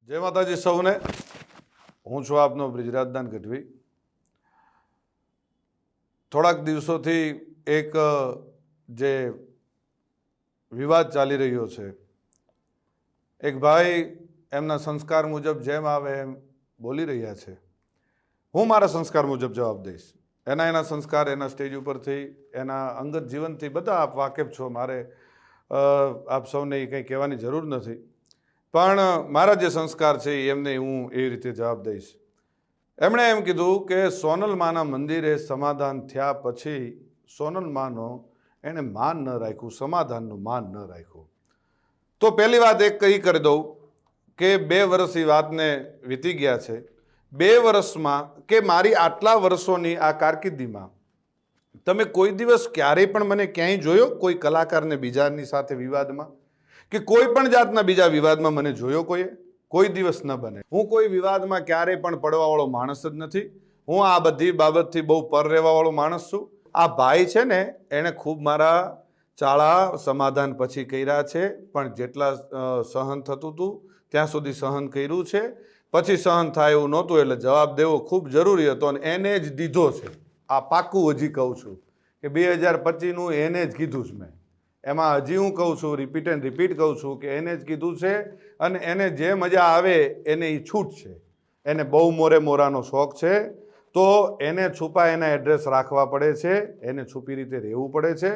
जय माताजी सौने। हूँ छुं आपनो ब्रिજરાજદાન ગઢવી। થોડાક દિવસોથી એક જે વિવાદ ચાલી રહ્યો છે, એક ભાઈ એમના સંસ્કાર મુજબ જેમ આવે એમ બોલી રહ્યા છે। હું મારા સંસ્કાર મુજબ જવાબ દઈશ। એના સંસ્કાર એના સ્ટેજ ઉપરથી એના અંગત જીવનથી બધા આપ વાકેફ છો, મારે આપ સૌને કંઈ કહેવાની જરૂર નથી, પણ મારા જે સંસ્કાર છે એમને હું એવી રીતે જવાબ દઈશ। એમણે એમ કીધું કે સોનલમાના મંદિરે સમાધાન થયા પછી સોનલમાનો એણે માન ન રાખ્યું, સમાધાનનું માન ન રાખ્યું। તો પહેલી વાત એક કઈ કરી દઉં કે 2 વર્ષ એ વાતને વીતી ગયા છે। 2 વર્ષમાં કે મારી આટલા વર્ષોની આ કારકિર્દીમાં તમે કોઈ દિવસ ક્યારેય પણ મને ક્યાંય જોયો કોઈ કલાકારને બીજાની સાથે વિવાદમાં કે કોઈ પણ જાતના બીજા વિવાદમાં મને જોયો કોઈ દિવસ ન બને। હું કોઈ વિવાદમાં ક્યારેય પણ પડવાવાળો માણસ જ નથી। હું આ બધી બાબતથી બહુ પર રહેવાવાળો માણસ છું। આ ભાઈ છે ને એણે ખૂબ મારા ચાળા સમાધાન પછી કર્યા છે, પણ જેટલા સહન થતું હતું ત્યાં સુધી સહન કર્યું છે। પછી સહન થાય એવું નહોતું એટલે જવાબ દેવો ખૂબ જરૂરી હતો અને એને જ દીધો છે। આ પાક્કું હજી કહું છું કે 2025નું એને જ કીધું છે મેં। એમાં હજી હું કહું છું, રિપીટ એન્ડ રિપીટ કહું છું કે એને જ કીધું છે અને એને જે મજા આવે એને એ છૂટ છે। એને બહુ મોરે મોરાનો શોખ છે તો એને છુપા એના એડ્રેસ રાખવા પડે છે, એને છુપી રીતે રહેવું પડે છે।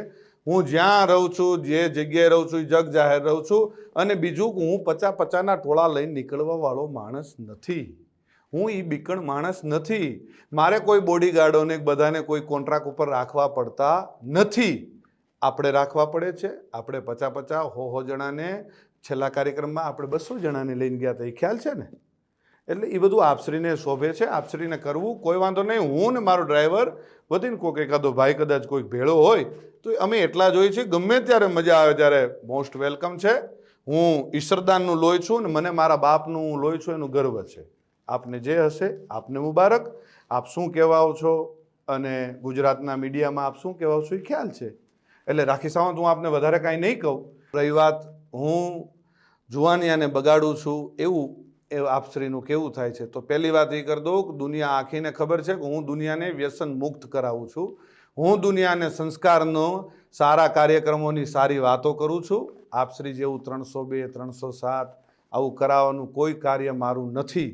હું જ્યાં રહું છું, જે જગ્યાએ રહું છું, જગ જાહેર રહું છું। અને બીજું હું 50-50ના ટોળા લઈને નીકળવા વાળો માણસ નથી। હું એ બીકણ માણસ નથી। મારે કોઈ બોડીગાર્ડોને બધાને કોઈ કોન્ટ્રાક્ટ ઉપર રાખવા પડતા નથી। આપણે રાખવા પડે છે। આપણે 50-50 100 જણાને છેલ્લા કાર્યક્રમમાં આપણે 200 જણાને લઈને ગયા હતા, એ ખ્યાલ છે ને? એટલે એ બધું આપશ્રીને શોભે છે, આપશ્રીને કરવું કોઈ વાંધો નહીં। હું ને મારો ડ્રાઈવર વધીને કોઈક એકાદો ભાઈ કદાચ કોઈક ભેળો હોય તો અમે એટલા જ હોઈએ છીએ। ગમે ત્યારે મજા આવે ત્યારે મોસ્ટ વેલકમ છે। હું ઈશ્વરદાનનું લોહી છું ને મને મારા બાપનું લોહી છું એનું ગર્વ છે। આપને જે હશે આપને મુબારક। આપ શું કહેવાઓ છો અને ગુજરાતના મીડિયામાં આપ શું કહેવાઓ છો એ ખ્યાલ છે। એટલે રાખી સાવંત હું આપને વધારે કાંઈ નહીં કહું। રહી વાત હું જુવાનિયાને બગાડું છું એવું આપશ્રીનું કેવું થાય છે, તો પહેલી વાત એ કરી દઉં કે દુનિયા આખીને ખબર છે કે હું દુનિયાને વ્યસન મુક્ત કરાવું છું। હું દુનિયાને સંસ્કારનો સારા કાર્યક્રમોની સારી વાતો કરું છું। આપશ્રી જેવું 302 307 આવું કરાવવાનું કોઈ કાર્ય મારું નથી।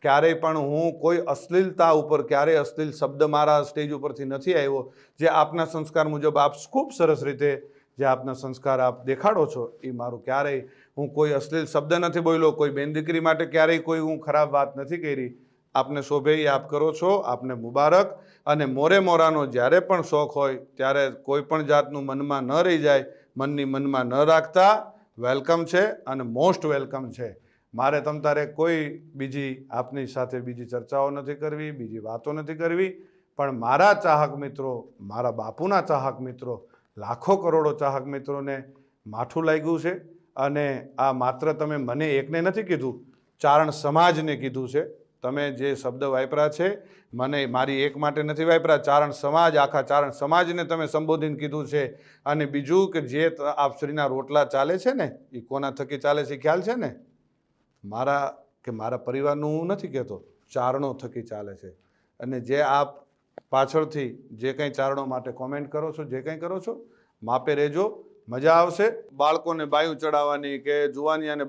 ક્યારેય પણ હું કોઈ અશ્લીલતા ઉપર ક્યારેય અશ્લીલ શબ્દ મારા સ્ટેજ ઉપરથી નથી આવ્યો। જે આપના સંસ્કાર મુજબ આપ ખૂબ સરસ રીતે જે આપના સંસ્કાર આપ દેખાડો છો એ મારું ક્યારેય હું કોઈ અશ્લીલ શબ્દ નથી બોલ્યો, કોઈ બેન દીકરી માટે ક્યારેય કોઈ હું ખરાબ વાત નથી કરી। આપને શોભે એ આપ કરો છો, આપને મુબારક। અને મોરે મોરાનો જ્યારે પણ શોખ હોય ત્યારે કોઈ પણ જાતનું મનમાં ન રહી જાય, મનની મનમાં ન રાખતા। વેલકમ છે અને મોસ્ટ વેલકમ છે। મારે તમ તારે કોઈ બીજી આપની સાથે બીજી ચર્ચાઓ નથી કરવી, બીજી વાતો નથી કરવી, પણ મારા ચાહક મિત્રો, મારા બાપુના ચાહક મિત્રો, લાખો કરોડો ચાહક મિત્રોને માઠું લાગ્યું છે। અને આ માત્ર તમે મને એકને નથી કીધું, ચારણ સમાજને કીધું છે। તમે જે શબ્દ વાપરા છે મને મારી એક માટે નથી વાપરા, ચારણ સમાજ, આખા ચારણ સમાજને તમે સંબોધીને કીધું છે। અને બીજું કે જે આપશ્રીના રોટલા ચાલે છે ને એ કોના થકી ચાલે છે ખ્યાલ છે ને? મારા પરિવારનું હું નથી કહેતો, ચારણો થકી ચાલે છે। અને જે આપ પાછળથી જે કંઈ ચારણો માટે કોમેન્ટ કરો છો, જે કંઈ કરો છો, માપે રહેજો, મજા આવશે। બાળકોને બાયું ચડાવવાની કે જુવાનિયાને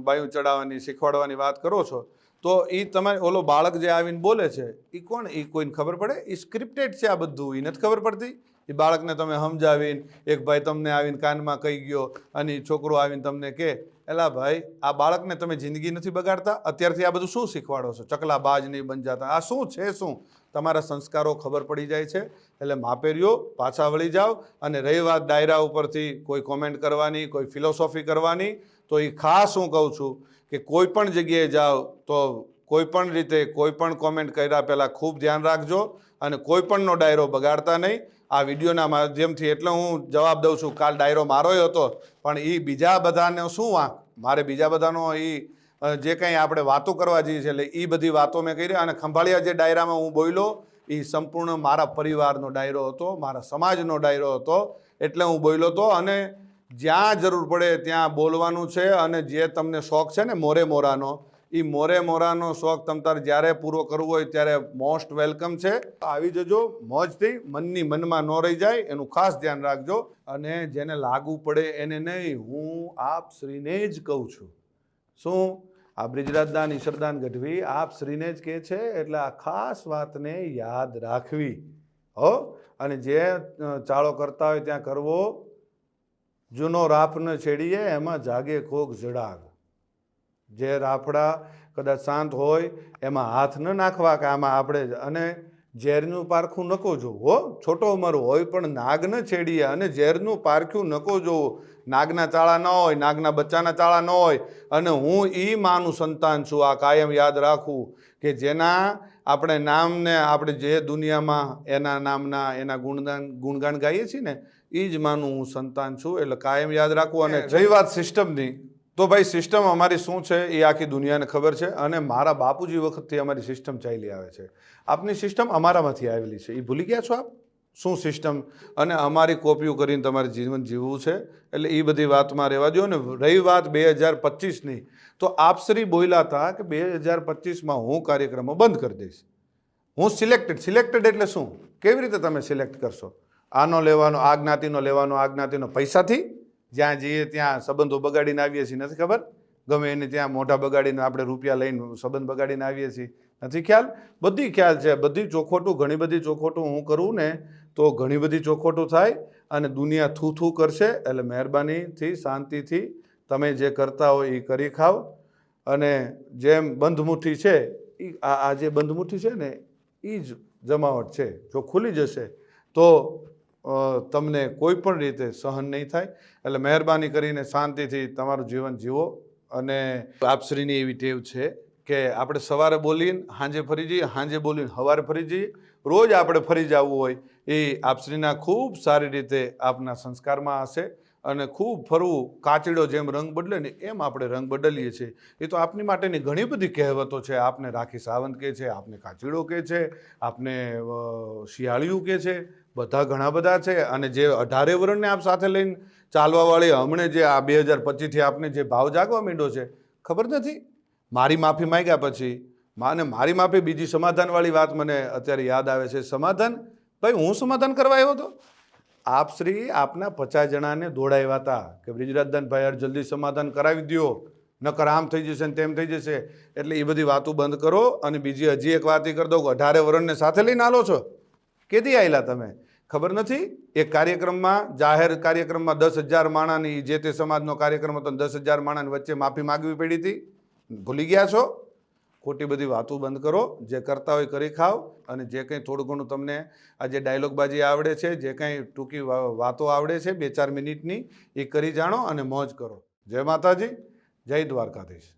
બાયું ચડાવવાની શીખવાડવાની વાત કરો છો તો એ તમારે ઓલો બાળક જે આવીને બોલે છે એ કોણ? એ કોઈને ખબર પડે? એ સ્ક્રિપ્ટેડ છે આ બધું, એ નથી ખબર પડતી? એ બાળકને તમે સમજાવીને એક ભાઈ તમને આવીને કાનમાં કહી ગયો અને એ છોકરો આવીને તમને કહે, એલા ભાઈ આ બાળકને તમે જિંદગી નથી બગાડતા? અત્યારથી આ બધું શું શીખવાડો છો? ચકલા બાજ નહીં બન જાતા, આ શું છે? શું તમારા સંસ્કારો ખબર પડી જાય છે। એટલે માપે રહ્યો, પાછા વળી જાઓ। અને રહી વાત ડાયરા ઉપરથી કોઈ કોમેન્ટ કરવાની, કોઈ ફિલોસોફી કરવાની, તો એ ખાસ હું કહું છું કે કોઈ પણ જગ્યાએ જાઓ તો કોઈ પણ રીતે કોઈ પણ કોમેન્ટ કર્યા પહેલાં ખૂબ ધ્યાન રાખજો અને કોઈ પણનો ડાયરો બગાડતા નહીં। આ વિડીયોના માધ્યમથી એટલે હું જવાબ દઉં છું, કાલ ડાયરો મારોય હતો પણ એ બીજા બધાને શું વાંક? મારે બીજા બધાનો એ જે કંઈ આપણે વાતો કરવા જઈએ છીએ એટલે એ બધી વાતો મેં કરી। અને ખંભાળિયા જે ડાયરામાં હું બોલ્યો એ સંપૂર્ણ મારા પરિવારનો ડાયરો હતો, મારા સમાજનો ડાયરો હતો, એટલે હું બોલ્યો હતો। અને જ્યાં જરૂર પડે ત્યાં બોલવાનું છે। અને જે તમને શોખ છે ને મોરે મોરાનો, એ મોરે મોરાનો શોખ તમતાર જ્યારે પૂરો કરવો હોય ત્યારે મોસ્ટ વેલકમ છે. આવી જજો મોજથી, મનની મનમાં ન રહી જાય એનું ખાસ ધ્યાન રાખજો. અને જેને લાગુ પડે એને નહીં, હું આપ શ્રીને જ કહું છું. શું? આ બ્રિજરાજદાન ઈશ્વરદાન ગઢવી આપ શ્રીને જ કહે છે, એટલે આ ખાસ વાતને યાદ રાખવી હો. અને જે ચાળો કરતા હોય ત્યાં કરવો. જૂનો રાફ ન છેડીએ એમાં જાગે કોક જડાગ. જે રાફડા કદાચ શાંત હોય એમાં હાથ ન નાખવા કે આમાં આપણે, અને ઝેરનું પારખું નકો જોવું હો. છોટો ઉંમર હોય પણ નાગ ન છેડીએ, અને ઝેરનું પારખ્યું નકો જોવું. નાગના ચાળા ન હોય, નાગના બચ્ચાના ચાળા ન હોય. અને હું ઈ માનું સંતાન છું, આ કાયમ યાદ રાખવું કે જેના આપણે નામને આપણે જે દુનિયામાં એના નામના એના ગુણગાન ગાઈએ છીએ ને, એ જ માનું હું સંતાન છું. એટલે કાયમ યાદ રાખવું. અને રહી વાત સિસ્ટમની, તો ભાઈ સિસ્ટમ અમારી શું છે એ આખી દુનિયાને ખબર છે. અને મારા બાપુજી વખતથી અમારી સિસ્ટમ ચાલી આવે છે. આપની સિસ્ટમ અમારામાંથી આવેલી છે, એ ભૂલી ગયા છો આપ શું સિસ્ટમ? અને અમારી કોપીઓ કરીને તમારે જીવન જીવવું છે. એટલે એ બધી વાતમાં રહેવા દો. ને રહી વાત 2025ની, તો આપશ્રી બોલ્યા હતા કે 2025માં હું કાર્યક્રમો બંધ કરી દઈશ. હું સિલેક્ટેડ એટલે શું? કેવી રીતે તમે સિલેક્ટ કરશો? આનો લેવાનો, આ જ્ઞાતિનો લેવાનો, આ જ્ઞાતિનો પૈસાથી? જ્યાં જઈએ ત્યાં સંબંધો બગાડીને આવીએ છીએ, નથી ખબર? ગમે એને ત્યાં મોઢા બગાડીને આપણે રૂપિયા લઈને સંબંધ બગાડીને આવીએ છીએ, નથી ખ્યાલ? બધી ખ્યાલ છે. બધી ચોખોટું, ઘણી બધી ચોખોટું હું કરું ને તો ઘણી બધી ચોખોટું થાય અને દુનિયા થૂ કરશે. એટલે મહેરબાનીથી, શાંતિથી તમે જે કરતા હોય એ કરી ખાવ. અને જેમ બંધમુઠ્ઠી છે, એ આ જે બંધમુઠ્ઠી છે ને એ જ જમાવટ છે. જો ખુલી જશે તો તમને કોઈ પણ રીતે સહન નહીં થાય. એટલે મહેરબાની કરીને શાંતિથી તમારું જીવન જીવો. અને આપશ્રીની એવી ટેવ છે કે આપણે સવારે બોલીને સાંજે ફરી જઈએ, સાંજે બોલીને સવારે ફરી જઈએ. રોજ આપણે ફરી જવું હોય એ આપશ્રીના ખૂબ સારી રીતે આપના સંસ્કારમાં હશે. અને ખૂબ ફરવું, કાચીડો જેમ રંગ બદલે ને એમ આપણે રંગ બદલીએ છીએ. એ તો આપની માટેની ઘણી બધી કહેવતો છે. આપને રાખી સાવંત કહે છે, આપને કાચીડો કહે છે, આપને શિયાળિયું કહે છે, બધા ઘણા બધા છે. અને જે 18 વર્ષને આપ સાથે લઈને ચાલવાવાળી હમણે જે આ 2025થી આપને જે ભાવ જાગવા માંડ્યો છે, ખબર નથી? મારી માફી માંગ્યા પછી માને મારી માફી, બીજી સમાધાનવાળી વાત મને અત્યારે યાદ આવે છે. સમાધાન? ભાઈ હું સમાધાન કરવા આવ્યો હતો? આપશ્રી આપના 50 જણાને દોડાવ્યા હતા કે બ્રિજરાજદાનભાઈ યાર જલ્દી સમાધાન કરાવી દો, નકર આમ થઈ જશે ને તેમ થઈ જશે. એટલે એ બધી વાતો બંધ કરો. અને બીજી હજી એક વાત એ કરી દઉં, 18 વર્ષને સાથે લઈને આલો છો. કેદી આવેલા તમે? ખબર નથી? એક કાર્યક્રમમાં, જાહેર કાર્યક્રમમાં 10,000 માણાની, જે તે સમાજનો કાર્યક્રમ હતો, 10,000 માણાની વચ્ચે માફી માગવી પડી હતી. ભૂલી ગયા છો? ખોટી બધી વાતો બંધ કરો. જે કરતા હોય કરી ખાઓ. અને જે કંઈ થોડું ઘણું તમને આ જે ડાયલોગબાજી આવડે છે, જે કંઈ ટૂંકી વાતો આવડે છે 2-4 મિનિટની, એ કરી જાણો અને મોજ કરો. જય માતાજી, જય દ્વારકાધીશ.